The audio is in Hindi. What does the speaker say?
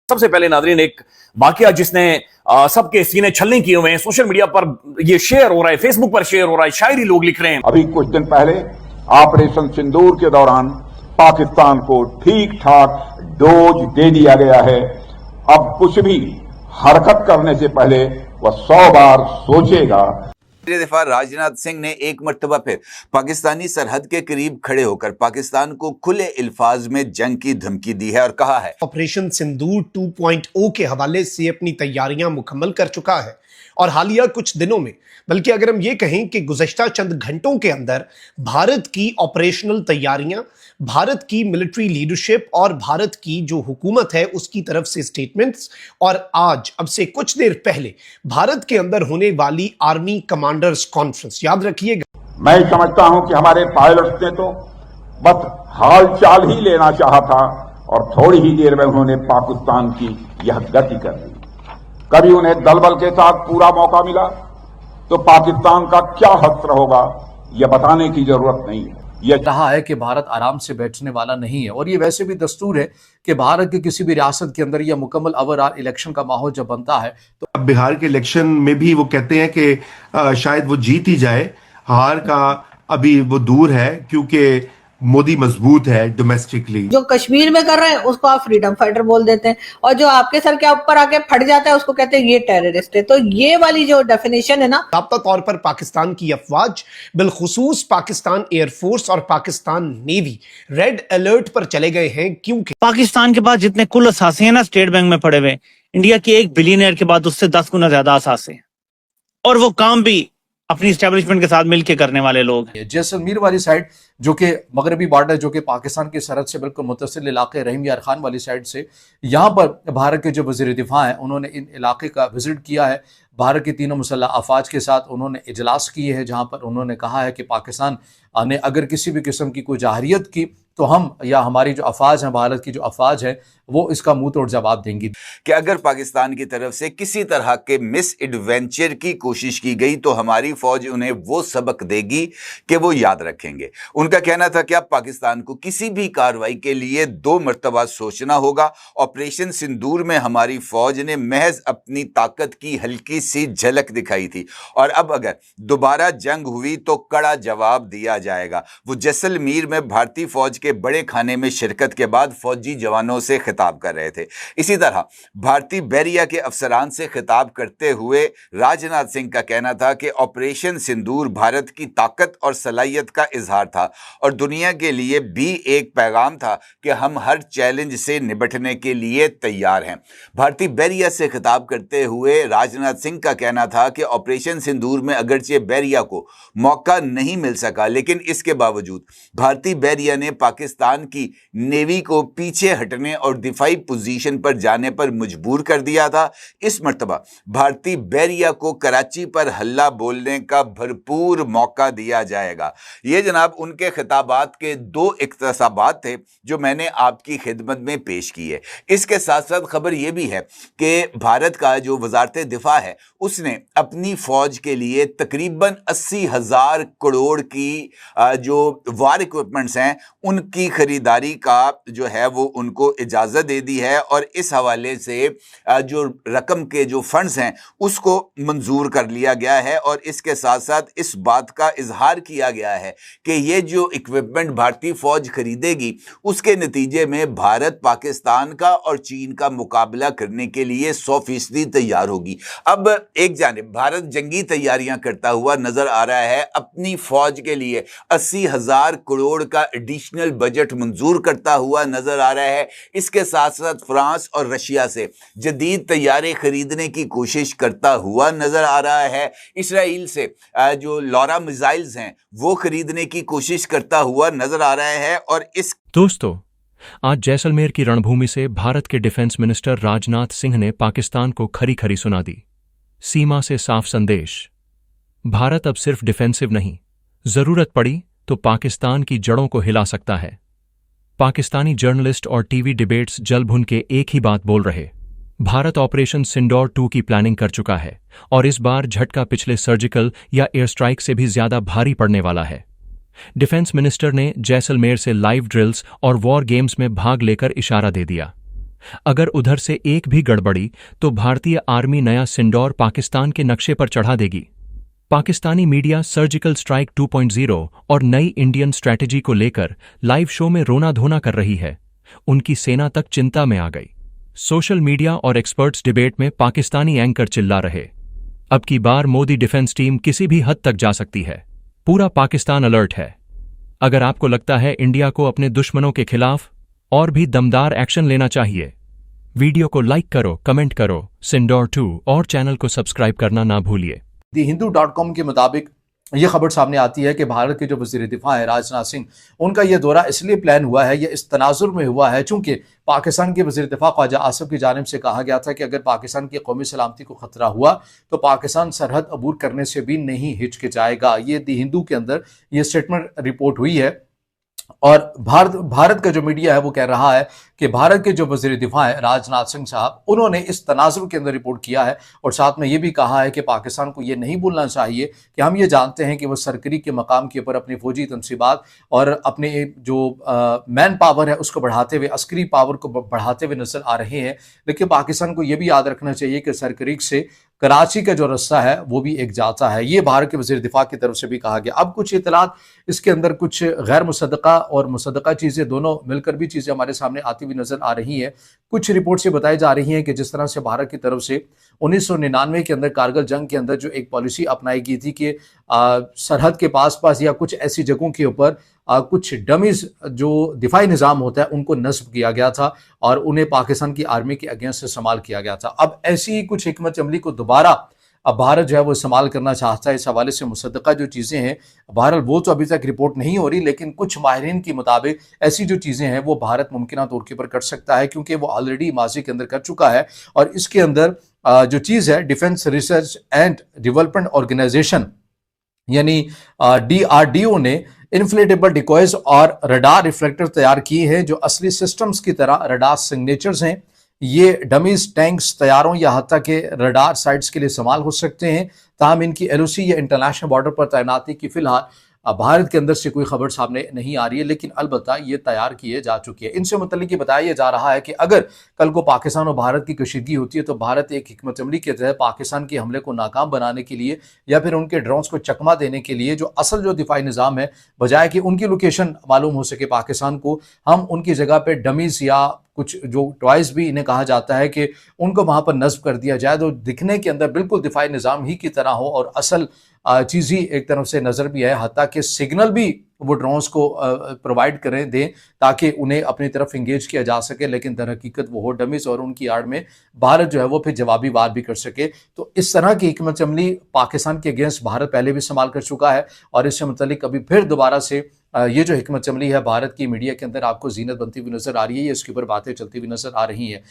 सबसे पहले नादरीन एक वाकया जिसने सबके सीने छलनी किए हुए हैं, सोशल मीडिया पर ये शेयर हो रहा है, फेसबुक पर शेयर हो रहा है, शायरी लोग लिख रहे हैं। अभी कुछ दिन पहले ऑपरेशन सिंदूर के दौरान पाकिस्तान को ठीक ठाक डोज दे दिया गया है। अब कुछ भी हरकत करने से पहले वह 100 बार सोचेगा। दफा राजनाथ सिंह ने एक मर्तबा फिर पाकिस्तानी सरहद के करीब खड़े होकर पाकिस्तान को खुले अल्फाज में जंग की धमकी दी है और कहा है ऑपरेशन सिंदूर 2.0 के हवाले से अपनी तैयारियां मुकम्मल कर चुका है और हालिया कुछ दिनों में, बल्कि अगर हम ये कहें कि गुज़श्ता चंद घंटों के अंदर भारत की ऑपरेशनल तैयारियां, भारत की मिलिट्री लीडरशिप और भारत की जो हुकूमत है उसकी तरफ से स्टेटमेंट्स, और आज अब से कुछ देर पहले भारत के अंदर होने वाली आर्मी कमांडर्स कॉन्फ्रेंस, याद रखिएगा। मैं समझता हूं कि हमारे पायलट्स ने तो बस हाल चाल ही लेना चाहा था और थोड़ी ही देर में उन्होंने पाकिस्तान की यह गति कर दी। कभी उन्हें दलबल के साथ पूरा मौका मिला तो पाकिस्तान का क्या हश्र होगा यह बताने की जरूरत नहीं है। यह कहा है कि भारत आराम से बैठने वाला नहीं है और ये वैसे भी दस्तूर है कि भारत की किसी भी रियासत के अंदर या मुकम्मल ओवरऑल इलेक्शन का माहौल जब बनता है तो अब बिहार के इलेक्शन में भी वो कहते हैं कि शायद वो जीत ही जाए, हार का अभी वो दूर है क्योंकि मोदी मजबूत है डोमेस्टिकली। जो कश्मीर में कर रहे हैं उसको आप फ्रीडम फाइटर बोल देते हैं और जो आपके सर के ऊपर आके फट जाता है उसको कहते हैं ये टेररिस्ट है। तो ये वाली जो डेफिनेशन है ना, ज़ाब्ता तौर पर पाकिस्तान की अफवाज, बिलखुसूस पाकिस्तान एयरफोर्स और पाकिस्तान नेवी रेड अलर्ट पर चले गए हैं क्योंकि पाकिस्तान के पास जितने कुल असासे हैं ना स्टेट बैंक में पड़े हुए, इंडिया के एक बिलियनर के बाद उससे 10 गुना ज्यादा असासे हैं और वो काम भी अपनी एस्टेब्लिशमेंट के साथ मिलकर करने वाले लोग हैं। जैसलमेर वाली साइड जो कि मगरबी बॉर्डर जो कि पाकिस्तान की सरहद से बिल्कुल मुत्तसिल इलाके रहीम यार खान वाली साइड से, यहाँ पर भारत के जो वज़ीर दिफा हैं उन्होंने इन इलाके का विजिट किया है। भारत की तीनों मुसल्लह अफवाज के साथ उन्होंने इजलास किए हैं जहाँ पर उन्होंने कहा है कि पाकिस्तान ने अगर किसी भी किस्म की कोई जाहरियत की तो हम या हमारी जो अफवाज हैं, भारत की जो अफवाज है, वो इसका मुंह तोड़ जवाब देंगी कि अगर पाकिस्तान की तरफ से किसी तरह के मिस एडवेंचर की कोशिश की गई तो हमारी फौज उन्हें वो सबक देगी कि वो याद रखेंगे। उनका कहना था कि अब पाकिस्तान को किसी भी कार्रवाई के लिए 2 मरतबा सोचना होगा। ऑपरेशन सिंदूर में हमारी फौज ने महज अपनी ताकत की हल्की सी झलक दिखाई थी और अब अगर दोबारा जंग हुई तो कड़ा जवाब दिया जाएगा। वो जैसलमेर में भारतीय फौज के बड़े खाने में शिरकत के बाद फौजी जवानों से खिताब कर रहे थे। इसी तरह भारतीय बैरिया के अफसरान से खिताब करते हुए राजनाथ सिंह का कहना था कि ऑपरेशन सिंदूर भारत की ताकत और सलाहियत का इजहार था और दुनिया के लिए भी एक पैगाम था कि हम हर चैलेंज से निपटने के लिए तैयार हैं। भारतीय बैरिया से खिताब करते हुए राजनाथ सिंह का कहना था कि ऑपरेशन सिंदूर में अगरचे बैरिया को मौका नहीं मिल सका, लेकिन इसके बावजूद भारतीय बैरिया ने पाकिस्तान की नेवी को पीछे हटने और दिफाई पोजीशन पर जाने पर मजबूर कर दिया था। इस मर्तबा भारतीय बैरिया को कराची पर हल्ला बोलने का भरपूर मौका दिया जाएगा। ये जनाब उनके खिताबात के 2 इक्तसाबात थे जो मैंने आपकी खिदमत में पेश की है। इसके साथ साथ खबर यह भी है कि भारत का जो वजारत दिफा है उसने अपनी फौज के लिए तकरीबन 80,000 करोड़ की जो वार इक्विपमेंट्स हैं उनकी खरीदारी का जो है वो उनको इजाज़त दे दी है और इस हवाले से जो रकम के जो फंड्स हैं उसको मंजूर कर लिया गया है और इसके साथ साथ इस बात का इजहार किया गया है कि ये जो इक्विपमेंट भारतीय फौज खरीदेगी उसके नतीजे में भारत पाकिस्तान का और चीन का मुकाबला करने के लिए 100% तैयार होगी। अब एक जानिब भारत जंगी तैयारियां करता हुआ नजर आ रहा है, अपनी फौज के लिए 80,000 करोड़ का एडिशनल बजट मंजूर करता हुआ नजर आ रहा है। इसके साथ साथ फ्रांस और रशिया से जदीद तैयारे खरीदने की कोशिश करता हुआ नजर आ रहा है। इसराइल से जो लॉरा मिसाइल्स हैं वो खरीदने की कोशिश करता हुआ नजर आ रहा है। और इस दोस्तों, आज जैसलमेर की रणभूमि से भारत के डिफेंस मिनिस्टर राजनाथ सिंह ने पाकिस्तान को खरी खरी सुना दी। सीमा से साफ संदेश, भारत अब सिर्फ डिफेंसिव नहीं, जरूरत पड़ी तो पाकिस्तान की जड़ों को हिला सकता है। पाकिस्तानी जर्नलिस्ट और टीवी डिबेट्स जल भुन के एक ही बात बोल रहे, भारत ऑपरेशन सिंदूर 2 की प्लानिंग कर चुका है और इस बार झटका पिछले सर्जिकल या एयर स्ट्राइक से भी ज्यादा भारी पड़ने वाला है। डिफेंस मिनिस्टर ने जैसलमेर से लाइव ड्रिल्स और वॉर गेम्स में भाग लेकर इशारा दे दिया। अगर उधर से एक भी गड़बड़ी तो भारतीय आर्मी नया सिंदौर पाकिस्तान के नक्शे पर चढ़ा देगी। पाकिस्तानी मीडिया सर्जिकल स्ट्राइक 2.0 और नई इंडियन स्ट्रैटेजी को लेकर लाइव शो में रोना धोना कर रही है। उनकी सेना तक चिंता में आ गई। सोशल मीडिया और एक्सपर्ट्स डिबेट में पाकिस्तानी एंकर चिल्ला रहे, अब की बार मोदी डिफेंस टीम किसी भी हद तक जा सकती है। पूरा पाकिस्तान अलर्ट है। अगर आपको लगता है इंडिया को अपने दुश्मनों के खिलाफ और भी दमदार एक्शन लेना चाहिए, वीडियो को लाइक करो, कमेंट करो, सिंदौर 2 और चैनल को सब्सक्राइब करना ना भूलिए। दी हिंदू.com के मुताबिक ये खबर सामने आती है कि भारत के जो वज़ीर दिफा है राजनाथ सिंह, उनका ये दौरा इसलिए प्लान हुआ है, ये इस तनाजुर में हुआ है चूंकि पाकिस्तान के वज़ीर दिफा ख्वाजा आसिफ की जानिब से कहा गया था कि अगर पाकिस्तान की कौमी सलामती को खतरा हुआ तो पाकिस्तान सरहद अबूर करने से भी नहीं हिचकिचाएगा। ये दी हिंदू के अंदर ये स्टेटमेंट रिपोर्ट हुई है और भारत का जो मीडिया है वो कह रहा है कि भारत के जो वज़ीर दिफा है राजनाथ सिंह साहब, उन्होंने इस तनाजुर के अंदर रिपोर्ट किया है और साथ में ये भी कहा है कि पाकिस्तान को ये नहीं भूलना चाहिए कि हम ये जानते हैं कि वो सरकरी के मकाम के ऊपर अपनी फौजी तनसीबात और अपने जो मैन पावर है उसको बढ़ाते हुए, अस्करी पावर को बढ़ाते हुए नजर आ रहे हैं। लेकिन पाकिस्तान को ये भी याद रखना चाहिए कि सरकरी से कराची का जो रास्ता है वो भी एक जाता है। ये भारत के वज़ीर दिफा की तरफ से भी कहा गया। अब कुछ इतलात इसके अंदर कुछ गैर मुसद्दका और मुसद्दका चीज़ें दोनों मिलकर भी चीज़ें हमारे सामने आती हुई नजर आ रही हैं। कुछ रिपोर्ट से बताई जा रही हैं कि जिस तरह से भारत की तरफ से 1999 के अंदर कारगिल जंग के अंदर जो एक पॉलिसी अपनाई गई थी कि सरहद के पास या कुछ ऐसी जगहों के ऊपर कुछ डमीज जो दिफाई निज़ाम होता है उनको नस्ब किया गया था और उन्हें पाकिस्तान की आर्मी के अगेंस्ट इस्तेमाल किया गया था। अब ऐसी ही कुछ हिकमत अमली को दोबारा अब भारत जो है वो इस्तेमाल करना चाहता है। इस हवाले से मुसद्दका जो चीज़ें हैं, बहरहाल वो तो अभी तक रिपोर्ट नहीं हो रही, लेकिन कुछ माहिरीन के मुताबिक ऐसी जो चीज़ें हैं वो भारत मुमकिन तौर के ऊपर कर सकता है क्योंकि वो ऑलरेडी माजी के अंदर कर चुका है। और इसके अंदर जो चीज़ है defence research and development organisation यानी DRDO ने इन्फ्लेटेबल डिकॉयज और रडार रिफ्लेक्टर तैयार किए हैं जो असली सिस्टम्स की तरह रडार सिग्नेचर्स हैं। ये डमीज टैंक्स, तैयारों या हत्या के रडार साइट्स के लिए इस्तेमाल हो सकते हैं। ताहम इनकी LOC या इंटरनेशनल बॉर्डर पर तैनाती की फिलहाल भारत के अंदर से कोई खबर सामने नहीं आ रही है, लेकिन अलबत्ता ये तैयार किए जा चुके हैं। इनसे मुतल्लिक ये बताया जा रहा है कि अगर कल को पाकिस्तान और भारत की कशीदगी होती है तो भारत एक हिकमत अमली के तहत पाकिस्तान के हमले को नाकाम बनाने के लिए या फिर उनके ड्रोन्स को चकमा देने के लिए जो असल जो दिफाई निज़ाम है, बजाय कि उनकी लोकेशन मालूम हो सके पाकिस्तान को, हम उनकी जगह पर डमीज या कुछ जो टॉयज भी इन्हें कहा जाता है कि उनको वहां पर नस्ब कर दिया जाए तो दिखने के अंदर बिल्कुल दिफाई निज़ाम ही की तरह हो और असल चीज़ ही एक तरफ से नज़र भी आए, हत्ता कि सिग्नल भी वो ड्रोन्स को प्रोवाइड करें दें ताकि उन्हें अपनी तरफ इंगेज किया जा सके, लेकिन दर हकीकत वो हो डमीज और उनकी आड़ में भारत जो है वो फिर जवाबी वार भी कर सके। तो इस तरह की हिकमत अमली पाकिस्तान के अगेंस्ट भारत पहले भी इस्तेमाल कर चुका है और इससे मुतल्लिक अभी फिर दोबारा से ये जो हिकमत अमली है भारत की मीडिया के अंदर आपको जीनत बनती हुई नजर आ रही है, इसके ऊपर बातें चलती हुई नजर आ रही हैं।